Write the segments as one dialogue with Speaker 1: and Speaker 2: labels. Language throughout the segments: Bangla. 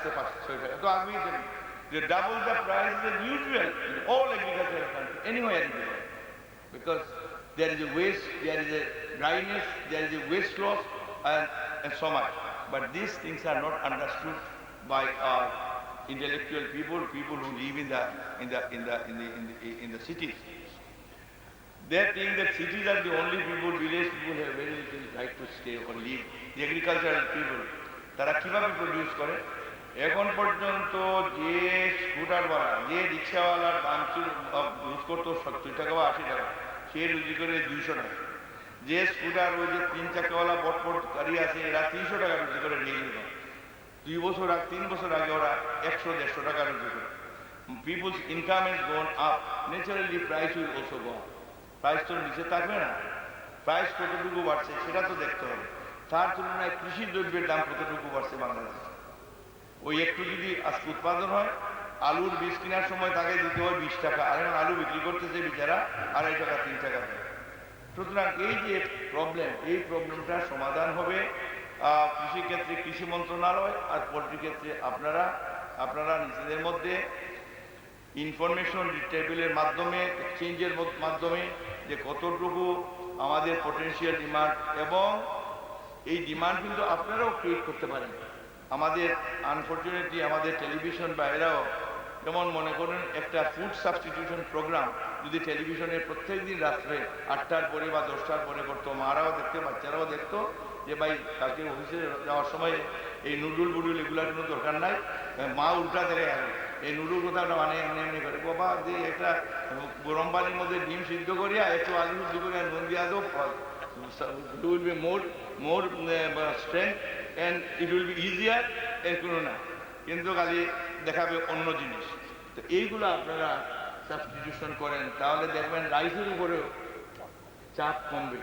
Speaker 1: আসছে 500 টাকা তো আগেই জানি যে double the price is usual in all agricultural country anywhere in the world because there is a waste, there is a dryness, there is a waste loss and so much. But these things are not understood by our intellectual people, people who live in the cities. They think that cities are the only people, village people have very little right to stay or live. The agricultural people, তারা কিভাবে প্রডিউস করে? এখন পর্যন্ত যে স্কুটারওয়ালা, যে রিক্সাওয়ালার দাম ছিল ইউজ করতো 70 টাকা বা 80 টাকা, সে রুজি করে 200 টাকা। যে স্কুটার ওই যে 3 চাকাওয়ালা বটপট গাড়ি আছে এরা 300 টাকা রুজি করে ডেইলি। 3 বছর আগে ওরা 100-150 টাকা রুজি করে। People's income has gone up. Naturally, price will also go up. Price তো নিচে থাকবে না, প্রাইস কতটুকু বাড়ছে সেটা তো দেখতে হবে। তার তুলনায় কৃষি দ্রব্যের দাম কতটুকু বাড়ছে বাংলাদেশে? ওই একটু যদি আজকে উৎপাদন হয়, আলুর বীজ কেনার সময় তাকে দিতে হয় 20 টাকা, আর এখন আলু বিক্রি করতেছে বিচারা 2.5 টাকা 3 টাকা। সুতরাং এই যে প্রবলেম, এই প্রবলেমটা সমাধান হবে কৃষি ক্ষেত্রে কৃষি মন্ত্রণালয় আর পোল্ট্রি ক্ষেত্রে আপনারা নিজেদের মধ্যে ইনফরমেশন টেবিলের মাধ্যমে, এক্সচেঞ্জের মাধ্যমে যে কতটুকু আমাদের পটেনশিয়াল ডিমান্ড, এবং এই ডিমান্ড কিন্তু আপনারাও ক্রিয়েট করতে পারেন। আমাদের আনফর্চুনেটলি আমাদের টেলিভিশন বা এরাও, যেমন মনে করেন একটা ফুড সাবস্টিটিউশন প্রোগ্রাম যদি টেলিভিশনে প্রত্যেক দিন রাত্রে 8টার পরে বা 10টার পরে করতো, মারাও দেখতো, বাচ্চারাও দেখতো যে ভাই কালকে অফিসে যাওয়ার সময় এই নুডুল বুডুল এগুলোর কোনো দরকার নাই, মা উল্টা দেখে এই নুডুল কথাটা মানে এমনি করে বাবা যে একটা গরম পানির মধ্যে ডিম সিদ্ধ করিয়া একটু আলু সিদ্ধ করিয়া নুন দিয়া দো, it will be more strength and it will be easier, এর কোনো না, কিন্তু খালি দেখাবে অন্য জিনিস। তো এইগুলো আপনারা সাবস্টিটিউশন করেন তাহলে দেখবেন রাইসের উপরেও চাপ কমবে।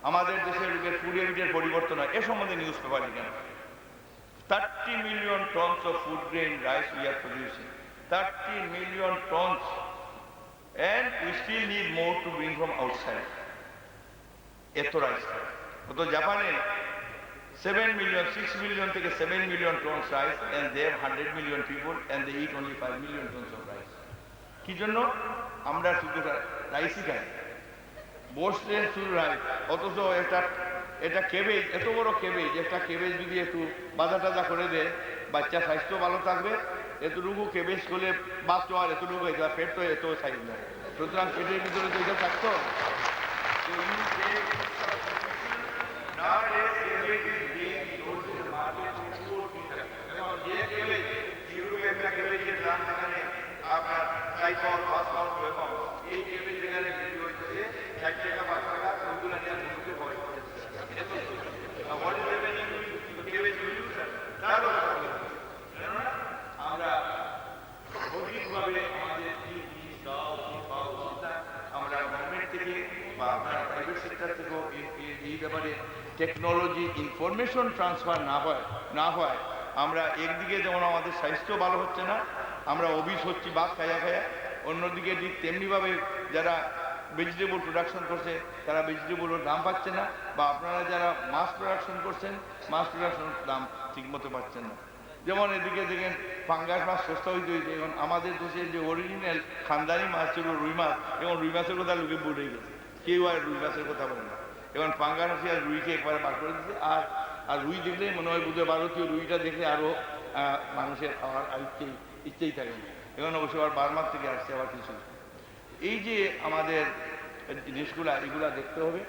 Speaker 1: আমাদের দেশের ফুড হ্যাবিটের পরিবর্তন হয়, এ সম্বন্ধে নিউজ পেপার লিখেন। 30 million tons of food grain rice we are producing. 30 million tons. And we still need more to bring from outside. এত রাইস। তো জাপানে 6 million থেকে 7 million tons rice and they have 100 million people and they eat only 5 million tons of rice. কি জন্য? আমরা শুধু রাইসই খাই, বসলে শুধু রাইস। অথচ এটা কেবেজ, এত বড় কেবেজ, একটা কেবেজ যদি একটু বাজা টাজা করে দেয় বাচ্চা স্বাস্থ্য ভালো থাকবে। এতটুকু কেবেজ করলে বাস তো আর এতটুকু হয়ে যায়, পেট তো এত সাইজ না, সুতরাং পেটের ভিতরে তো এটা থাকতো। আপনার এই কেবেজ যেখানে বিক্রি হইতেছে 60 টাকা 5 টাকা, ওইগুলো নিয়ে মুখে ভয় করতেছে। আমরা ভৌতিকভাবে আমাদের আমরা গভর্নমেন্ট থেকে বা আপনার প্রাইভেট সেক্টর থেকেও এই ব্যাপারে টেকনোলজি ইনফরমেশন ট্রান্সফার না হয় আমরা একদিকে যেমন আমাদের স্বাস্থ্য ভালো হচ্ছে না, আমরা অবিস হচ্ছি বাঘ খায়া, অন্যদিকে ঠিক তেমনিভাবে যারা ভেজিটেবল প্রোডাকশন করছে তারা ভেজিটেবলের দাম পাচ্ছে না, বা আপনারা যারা মাছ প্রোডাকশন করছেন মাছ প্রোডাকশনের দাম ঠিকমতো পাচ্ছেন না। যেমন এদিকে দেখেন পাঙ্গাস মাছ সস্তা হইতে এখন আমাদের দেশের যে অরিজিনাল খানদানি মাছ ছিল রুই মাছ, এখন রুই মাছের কথা লোকে ভুলে গেছে, কেউ আর রুই মাছের কথা বলে না। এখন পাঙ্গাস মাছ আর রুইকে একবারে বার করে দিচ্ছে, আর রুই দেখলেই মনে হয় বুঝে ভারতীয় রুইটা দেখলে আরও মানুষের খাওয়ার আর ইচ্ছেই থাকে। এখন অবশ্য আবার বার্মার থেকে আসছে আবার কিছু। এই যে আমাদের জিনিসগুলা এগুলা দেখতে হবে।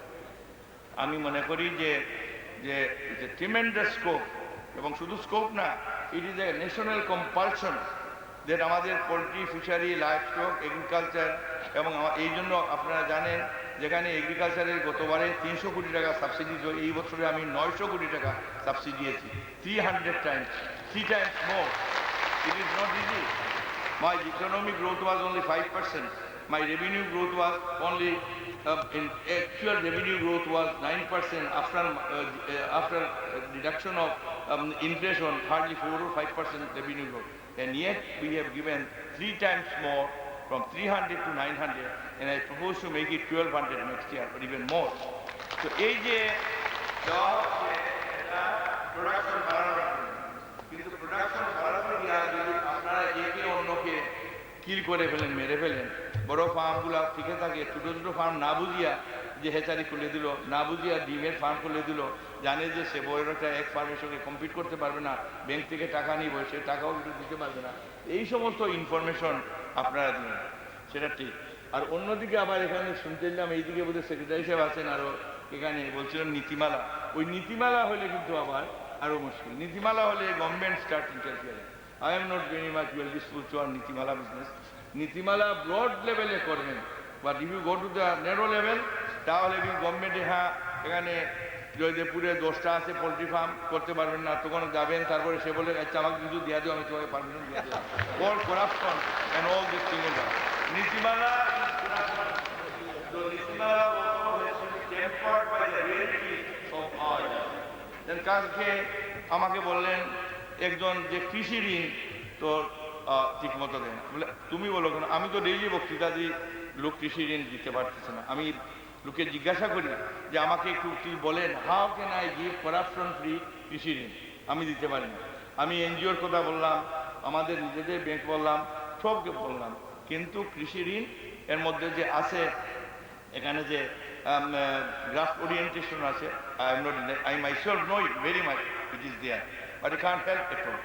Speaker 1: আমি মনে করি যে ট্রিমেন্ডাস স্কোপ, এবং শুধু স্কোপ না, it is a national compulsion that আমাদের poultry, fishery, livestock, agriculture, এবং এই জন্য আপনারা জানেন যেখানে এগ্রিকালচারের গতবারে 300 কোটি টাকা সাবসিডি, এই বছরে আমি 900 কোটি টাকা সাবসিডি দিয়েছি, 300 times, 3 times more. It is not easy. My economic growth was only 5%. My revenue growth was only, in actual revenue growth was 9% after reduction of inflation, hardly 4 or 5% revenue growth. And yet we have given 3 times more, from 300 to 900, and I propose to make it 1200 next year or even more. So এই যে production বাড়ানো, কিন্তু production বাড়ানো কিল করে ফেলেন, মেরে ফেলেন। বড় ফার্মগুলা টিকে থাকে, ছোটো ছোটো ফার্ম না বুঝিয়া যে হেচারি খুলে দিল, না বুঝিয়া ডিমের ফার্ম খুলে দিল, জানে যে সে বড়টা এক ফার্মের সঙ্গে কম্পিট করতে পারবে না, ব্যাংক থেকে টাকা নিব, সে টাকাও কিন্তু দিতে পারবে না। এই সমস্ত ইনফরমেশন আপনারা দিন, সেটা ঠিক। আর অন্যদিকে আবার এখানে শুনতে এলাম এইদিকে বোধহয় সেক্রেটারি সাহেব আছেন, আরও এখানে বলছিলেন নীতিমালা। ওই নীতিমালা হলে কিন্তু আবার আরও মুশকিল। নীতিমালা হলে government start interfering. I am not very much well disposed to our নীতিমালা business. নীতিমালা ব্রড লেভেলে করবেন, but if you go to the narrow level, তাহলে গভর্নমেন্টে হ্যাঁ এখানে জয়দেবপুরে 10টা আছে পোলট্রি ফার্ম, করতে পারবেন না, তখন যাবেন, তারপরে সে বলে আচ্ছা আমাকে কিছু দিয়ে দিও, আমি তোমাকে পারমিশন দিয়ে দিলাম। All corruption and all this thing is নীতিমালা। নীতিমালা tempered by the reality of oil. Then কালকে আমাকে বললেন একজন যে কৃষি ঋণ তো ঠিক মতো দেয় না। বলে তুমি বলো কেন? আমি তো ডেইলি বক্তৃতা দিই, লোক কৃষি ঋণ দিতে পারতেছে না। আমি লোকে জিজ্ঞাসা করি যে আমাকে একটু বলেন, how can I give corruption free কৃষি ঋণ? আমি দিতে পারি না। আমি এনজিওর কথা বললাম, আমাদের নিজেদের ব্যাংক বললাম, সবকে বললাম, কিন্তু কৃষি ঋণ এর মধ্যে যে আছে, এখানে যে গ্রাফ ওরিয়েন্টেশন আছে, I myself know it very much, it is there, but I can't help at all.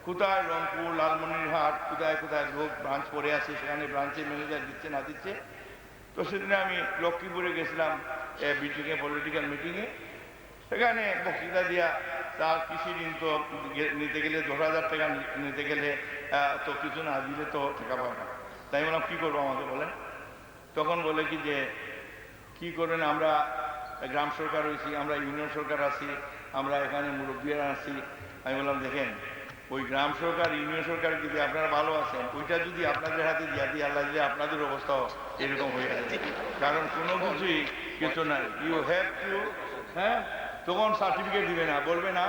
Speaker 1: কোথায় রংপুর, লালমনিরহাট, কোথায় কোথায় লোক ব্রাঞ্চ পড়ে আছে, সেখানে ব্রাঞ্চের ম্যানেজার দিচ্ছে না দিচ্ছে। তো সেদিনে আমি লক্ষ্মীপুরে গেছিলাম মিটিংয়ে, পলিটিক্যাল মিটিংয়ে, সেখানে বক্তৃতা দিয়া তার কৃষি ঋণ তো নিতে গেলে 10,000 টাকা নিতে গেলে তো কিছু না দিলে তো টাকা পাবে না। তাই বললাম কী করবো আমাকে বলেন? তখন বলে কি যে কী করবেন, আমরা গ্রাম সরকার হয়েছি, আমরা ইউনিয়ন সরকার আছি, আমরা এখানে মুরব্বীরা আছি। আমি বললাম দেখেন, ওই গ্রাম সরকার ইউনিয়ন সরকার যদি আপনারা ভালো আছেন, ওইটা যদি আপনাদের হাতে দিয়া দিয়ে আল্লাহ দিলে আপনাদের অবস্থাও এরকম হয়ে যাবে। কারণ কোনো কিছুই কিছু নাই, ইউ হ্যাভ টু, হ্যাঁ, তখন সার্টিফিকেট দিবে না, বলবে না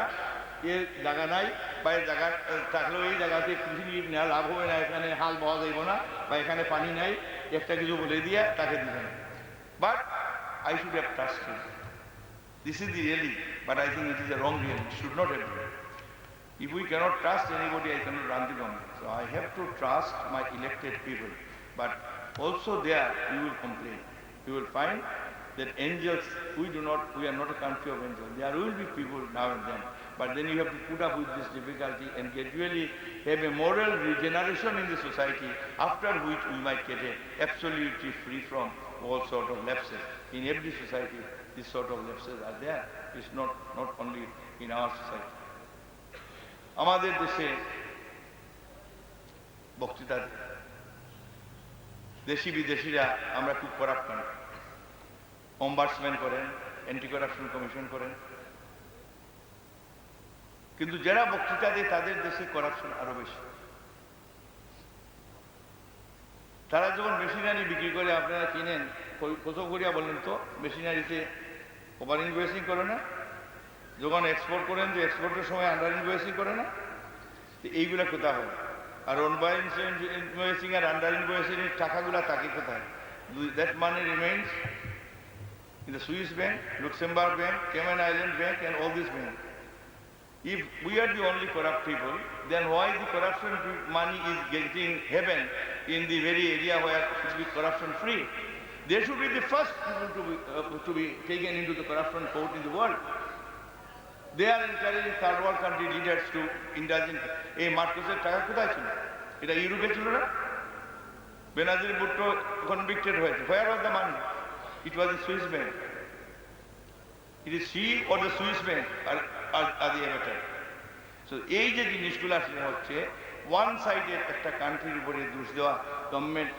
Speaker 1: এর জায়গা নাই, বা এর জায়গা থাকলেও এই জায়গাতে কৃষি নেওয়া লাভ হবে না, এখানে হাল পাওয়া যাইব না, বা এখানে পানি নাই, একটা কিছু বলে দিয়ে তাকে দিবে না। But I should have trusted. This is the reality, but I think it is a wrong reality. Should not have been. If we cannot trust anybody, I cannot run the government. So I have to trust my elected people. But also there, you will complain. You will find that angels, we are not a country of angels. There will be people now and then. But then you have to put up with this difficulty and gradually have a moral regeneration in the society, after which we might get absolutely free from all sort of lapses. In every society, this sort of lapses are there. It's not only in our society. আমাদের দেশে বক্তৃতা দেশি বিদেশিরা আমরা খুব করাপ্ট কান্ট্রি। অম্বার্সম্যান করেন, অ্যান্টি করাপশন কমিশন করেন, কিন্তু যারা বক্তৃতা দেয় তাদের দেশে করাপশন আরো বেশি। তারা যখন মেশিনারি বিক্রি করে, আপনারা কিনেন, কত করিয়া বলেন তো? মেশিনারিতে ওভার ইনভয়েসিং করে না? যখন এক্সপোর্ট করেন, যে এক্সপোর্টের সময় আন্ডার ইনভয়েসিং করে না? তো এইগুলা কোথায় হবে? আর ওভার ইনভয়েসিং আর আন্ডার ইনভয়েসিং এর টাকাগুলা তাকে কোথায়? That money remains in the Swiss bank, Luxembourg bank, Cayman Island bank, and all these banks. If we are the only corrupt people, then why the corruption money is getting heaven in the very area where it should be corruption free? They should be the first people to be taken into the corruption court in the world. They are encouraging third world country leaders to indulge in. এই মার্কোসের টাকা কোথায় ছিল? এটা ইউরোপে ছিল না? বেনাজির ভুট্টো কনভিক্টেড হয়েছে। Where was the money? It was the Swiss bank. It is she or the Swiss bank are the avatar. So এই যে জিনিসগুলো আসলে হচ্ছে, ওয়ান সাইডের একটা কান্ট্রির উপরে দোষ দেওয়া, গভর্নমেন্ট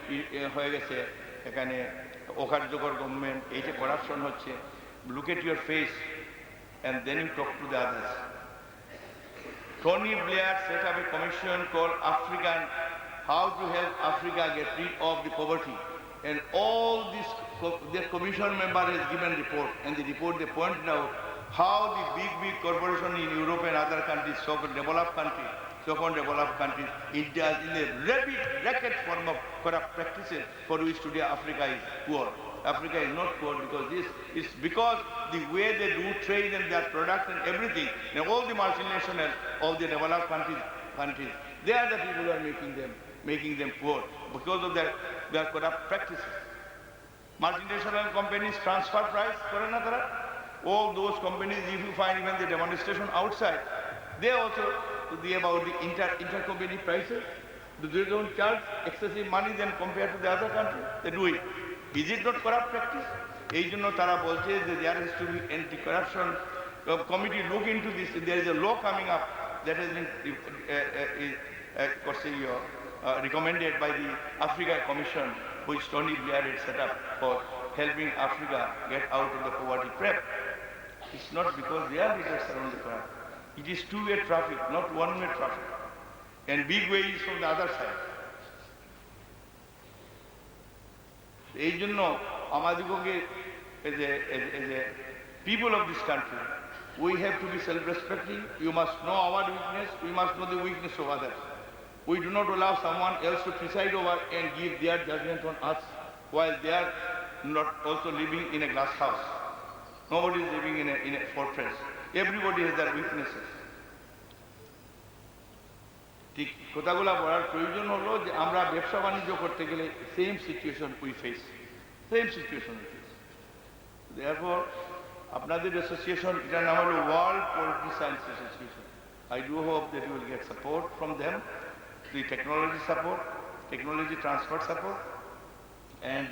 Speaker 1: হয়ে গেছে এখানে অকার্যকর গভর্নমেন্ট, এই যে করাপশন হচ্ছে। Look at your face and then you talk to the others. Tony Blair set up a commission called African, how to help Africa get rid of the poverty. And all this, the commission member has given report, and the report they point out how the big corporation in Europe and other countries, so-called developed countries, India is in a rapid racket form of corrupt practices for which today Africa is poor. Africa is not poor because this is because the way they do trade and their product and everything, and all the multinationals of the developed countries, they are the people who are making them making them poor because of their corrupt practices. Multinational companies transfer price, all those companies, if you find even the demonstration outside, they also about the intercompany prices. They don't charge excessive money than compared to the other countries. They do it. Is it not corrupt practice? এই জন্য তারা বলছে যে there has to be anti-corruption committee look into this. There is a law coming up that has been recommended by the Africa Commission, which Tony Blair had set up for helping Africa get out of the poverty trap. It's not because their leaders are only corrupt. It is two-way traffic, not one-way traffic. And big way is from the other side. এই জন্য আমাদেরকে as a people of this country, we have to be self-respecting. You must know our weakness. We must know the weakness of others. We do not allow someone else to preside over and give their judgment on us while they are not also living in a glass house. Nobody is living in a fortress. Everybody has their weaknesses. ঠিক কথাগুলো বলার প্রয়োজন হলো যে আমরা ব্যবসা বাণিজ্য করতে গেলে same situation we face, same situation we face. Therefore, আপনাদের অ্যাসোসিয়েশন, এটার নাম হলো world poultry science association. I do hope that you will get support from them, the technology support, technology transfer support, and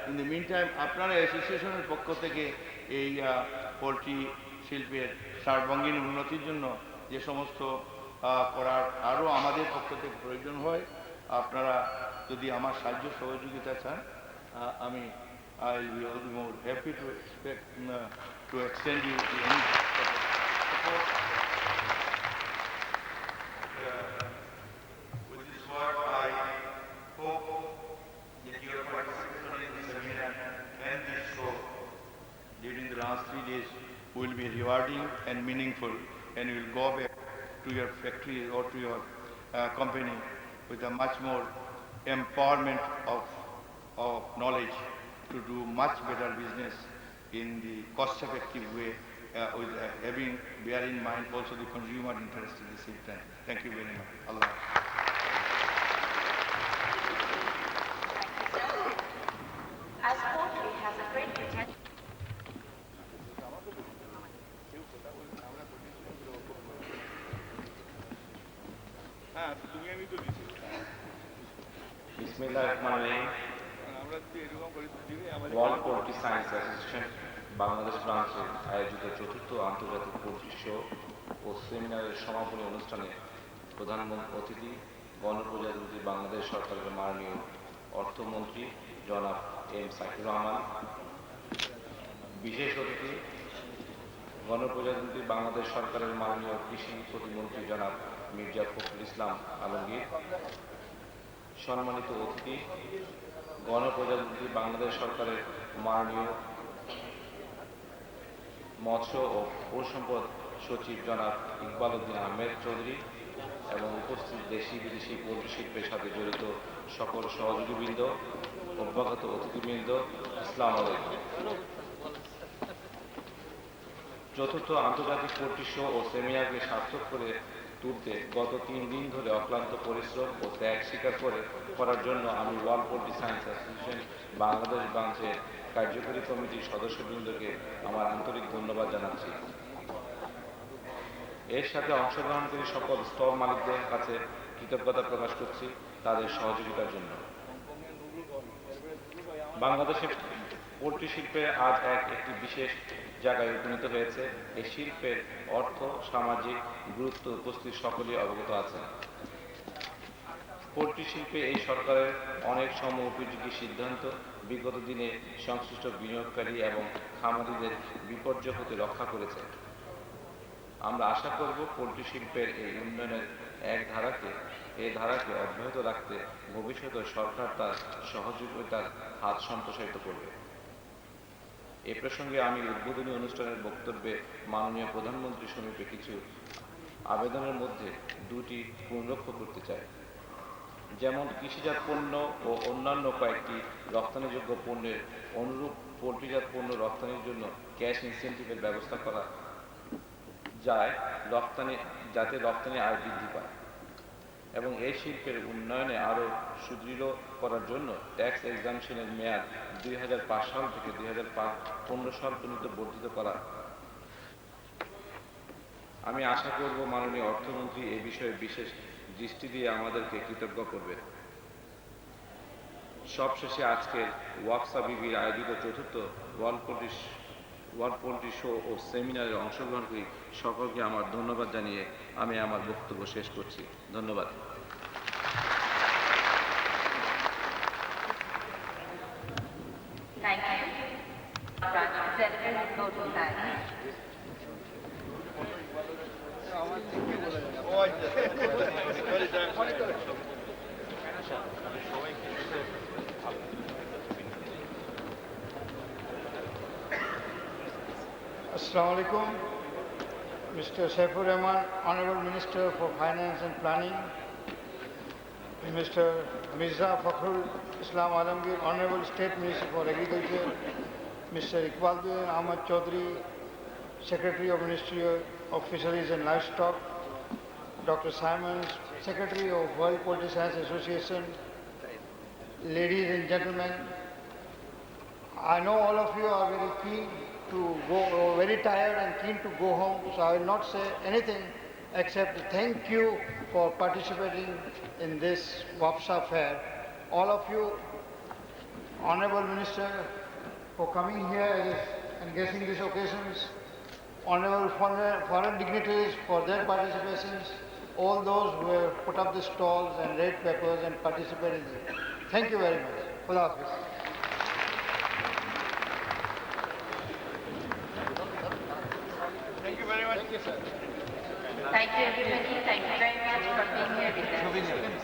Speaker 1: in the meantime আপনারা অ্যাসোসিয়েশনের পক্ষ থেকে এই পোল্ট্রি শিল্পের সার্বাঙ্গীন উন্নতির জন্য যে সমস্ত করার আরও আমাদের পক্ষ থেকে প্রয়োজন হয়, আপনারা যদি আমার সাহায্য সহযোগিতা চান, আমি I will be more happy to extend you any support. With this work, I hope that your participation in this seminar and this show during the last 3 days will be rewarding and meaningful, and you will go back to your factory or to your company with a much more empowerment of knowledge to do much better business in the cost-effective way, with bear in mind also the consumer interest at the same time. Thank you very much. Allah.
Speaker 2: As poultry has a great potential.
Speaker 3: World poultry science association Bangladesh ব্রাঞ্চের আয়োজিত চতুর্থ আন্তর্জাতিক পোল্ট্রি শো ও সেমিনারের সমাপনী অনুষ্ঠানে প্রধান অতিথি গণপ্রজাতন্ত্রী বাংলাদেশ সরকারের মাননীয় অর্থমন্ত্রী জনাব এম সাকিউর রহমান, বিশেষ অতিথি গণপ্রজাতন্ত্রী বাংলাদেশ সরকারের মাননীয় কৃষি প্রতিমন্ত্রী জনাব মির্জা ফখরুল ইসলাম আলমগীর, সম্মানিত অতিথি গণপ্রজাতন্ত্রী বাংলাদেশ সরকারের মাননীয় মৎস্য ও পশুসম্পদ সচিব জনাব ইকবাল উদ্দিন আহমেদ চৌধুরী এবং উপস্থিত দেশি বিদেশি পোল্ট্রি শিল্পের সাথে জড়িত সকল সহযোগীবৃন্দ, অভ্যাগত অতিথিবৃন্দ, আসসালামু আলাইকুম। চতুর্থ আন্তর্জাতিক পোল্ট্রি শো ও সেমিনারকে সার্থক করে তুলতে গত 3 দিন ধরে অক্লান্ত পরিশ্রম ও ত্যাগ স্বীকার করার জন্য আমি world poultry science association Bangladesh ব্রাঞ্চের কার্যকরী কমিটির সদস্যবৃন্দকে আমার আন্তরিক ধন্যবাদ জানাচ্ছি। এর সাথে অংশগ্রহণকারী সকল স্টল মালিকদের কাছে কৃতজ্ঞতা প্রকাশ করছি তাদের সহযোগিতার জন্য। বাংলাদেশের পোল্ট্রি শিল্পে আজ একটি বিশেষ জায়গায় উপনীত হয়েছে। এই শিল্পের অর্থ সামাজিক গুরুত্ব উপস্থিত সকলেই অবগত আছেন। পোল্ট্রি শিল্পে এই সরকারের অনেক সময়োপযোগী সিদ্ধান্ত বিগত দিনে সংশ্লিষ্ট বিনিয়োগকারী এবং খামারিদের বিপর্যয় হতে রক্ষা করেছে। আমরা আশা করব পোল্ট্রি শিল্পের এই উন্নয়নের এই ধারাকে অব্যাহত রাখতে ভবিষ্যতে সরকার তার সহযোগিতার হাত সম্প্রসারিত করবে। এ প্রসঙ্গে আমি উদ্বোধনী অনুষ্ঠানের বক্তব্যে মাননীয় প্রধানমন্ত্রী সমীপে কিছু আবেদনের মধ্যে 2টি পুনরুক্ত করতে চাই। যেমন কৃষিজাত পণ্য ও অন্যান্য কয়েকটি রপ্তানিযোগ্য পণ্যের অনুরূপ পোল্ট্রিজাত পণ্য রপ্তানির জন্য ক্যাশ ইনসেন্টিভের ব্যবস্থা করা যায় যাতে রপ্তানি আয় বৃদ্ধি পায় এবং এই শিল্পের উন্নয়নে আরও সুদৃঢ় করার জন্য ট্যাক্স এক্সামশনের মেয়াদ 2005 সাল থেকে 2015 সাল পর্যন্ত বর্ধিত করা। আমি আশা করব মাননীয় অর্থমন্ত্রী এ বিষয়ে বিশেষ দৃষ্টি দিয়ে আমাদেরকে কৃতজ্ঞ করবেন। সবশেষে আজকের ওয়াকসা বিবির আয়োজিত চতুর্থ ওয়ার্ল্ড পোল্ট্রি শো ও সেমিনারে অংশগ্রহণ করি সকলকে আমার ধন্যবাদ জানিয়ে আমি আমার বক্তব্য শেষ করছি। ধন্যবাদ।
Speaker 2: Thank you. President Voting Time.
Speaker 4: Assalamu alaikum. Mr. Saifur Rahman, Honorable Minister for Finance and Planning, Mr. Mirza Fakhrul Islam Alamgir, Honorable State Minister for Agriculture, Mr. Iqbaluddin Ahmad Chaudhry, Secretary of Ministry of Fisheries and Livestock, Dr. Simons, Secretary of World Poultry Science Association, ladies and gentlemen, I know all of you are very keen to go, very tired and keen to go home, so I will not say anything except thank you for participating in this WAPSA fair. All of you, Honorable Minister, for coming here and gracing these occasions, Honorable foreign dignitaries for their participations, all those who have put up the stalls and read papers and participated in it. Thank you very much. Khuda Hafiz.
Speaker 1: Thank you very much.
Speaker 2: Thank you, everybody. Thank you very much for being here with us.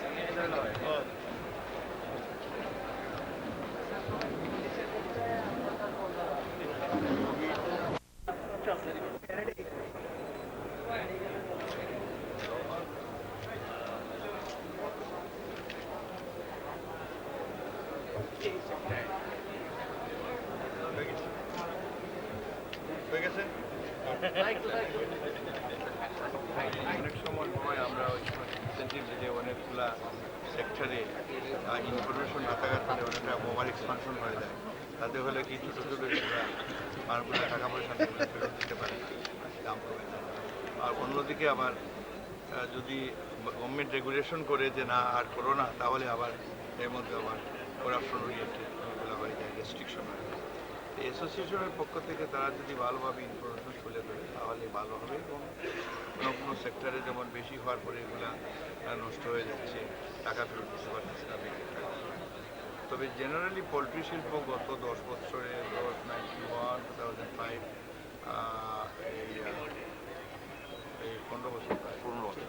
Speaker 1: হয়ে গেছে? অনেক সময় আমরা ইনসেন্টিভ দিলে অনেকগুলা সেক্টরে ইনফরমেশন না থাকার ফলে অনেকটা মোবাইল এক্সপানশন হয়ে যায়। তাতে হলে কি ছোটো ছোটো মারগুলো টাকা পয়সা ফেরত দিতে পারে, দাম কমে যায়। আর অন্যদিকে আবার যদি গভর্নমেন্ট রেগুলেশন করে যে না আর করো না, তাহলে আবার এর মধ্যে আবার করাপশন ওরিয়েন্টেড এগুলো হয়ে যায়, রেস্ট্রিকশন হয়ে যায়। অ্যাসোসিয়েশনের পক্ষ থেকে তারা যদি ভালোভাবে ইনফরমেশন তুলে ধরে তাহলে ভালো হবে। এবং কোনো কোনো সেক্টরে যেমন বেশি হওয়ার পরে এগুলা নষ্ট হয়ে যাচ্ছে, টাকা ফেরত দিতে পারতেছে না বেঁকে থাকে। তবে জেনারেলি পোলট্রি শিল্প গত 10 বছরে 1991-2005 এই 15 বছর প্রায়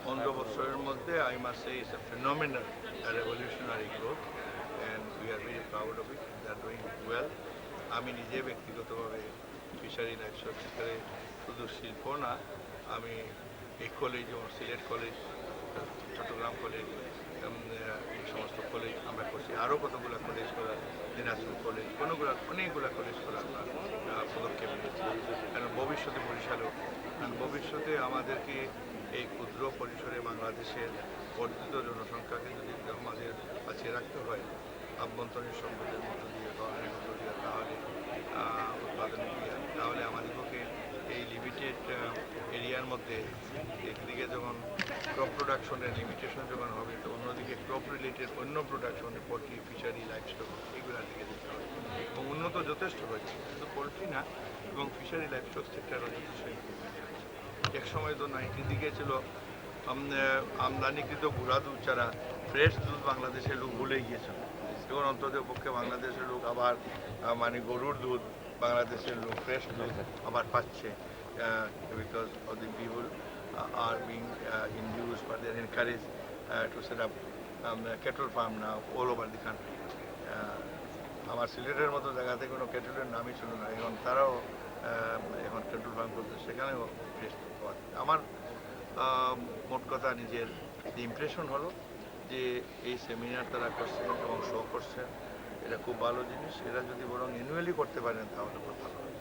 Speaker 1: 15 বছরের মধ্যে I must say it's a phenomenal revolutionary growth and we are very proud of it. They are doing well. আমি নিজে ব্যক্তিগতভাবে ফিশারি লাইভস্টক সেক্টরে শুধু শিল্প না, আমি এই কলেজ যেমন সিলেট কলেজ, চট্টগ্রাম কলেজ, এই সমস্ত কলেজ আমরা করছি। আরও কতগুলো কলেজ করার, দিনাজপুর কলেজ, অনেকগুলো কলেজ করার পদক্ষেপ নিয়েছি। কারণ ভবিষ্যতে বরিশালেও, কারণ ভবিষ্যতে আমাদেরকে এই ক্ষুদ্র পরিসরে বাংলাদেশের বর্ধিত জনসংখ্যাকে যদি আমাদের বাঁচিয়ে রাখতে হয় আভ্যন্তরীণ সম্পদের মধ্য দিয়ে, ধরনের মধ্য দিয়ে, তাহলে উৎপাদন দিয়ে, তাহলে আমাদেরকে এই লিমিটেড এরিয়ার মধ্যে একদিকে যখন ক্রপ প্রোডাকশনের লিমিটেশন যখন হবে, তো অন্যদিকে ক্রপ রিলেটেড অন্য প্রোডাকশনে পোলট্রি, ফিশারি, লাইভস্টক এগুলোর দিকে যেতে হবে। এবং উন্নত যথেষ্ট হয়েছে, শুধু পোলট্রি না, এবং ফিশারি লাইভস্টক সেক্টরও যথেষ্ট ইম্প্রুভমেন্ট হয়েছে। এক সময় তো 90 দিকে ছিল আমদানিকৃত গুঁড়া দুধ ছাড়া ফ্রেশ দুধ বাংলাদেশের লোক ভুলে গিয়েছিল। এখন অন্তত পক্ষে বাংলাদেশের লোক আবার মানে গরুর দুধ বাংলাদেশের লোক ফ্রেশ দুধ আবার পাচ্ছে, because of the people are being induced or they are encouraged to set up cattle farm now all over the country. আমার সিলেটের মতো জায়গাতে কোনো ক্যাটলের নামই ছিল না, এখন তারাও এখন ক্যাটল ফার্ম করছে, সেখানেও ফ্রেশ পাওয়া যায়। আমার মোট কথা নিজের ইমপ্রেশন হলো যে এই সেমিনার তারা করছেন এবং শো করছেন, এটা খুব ভালো জিনিস। এরা যদি বরং অ্যানুয়ালি করতে পারেন তাহলে খুব ভালো হবে।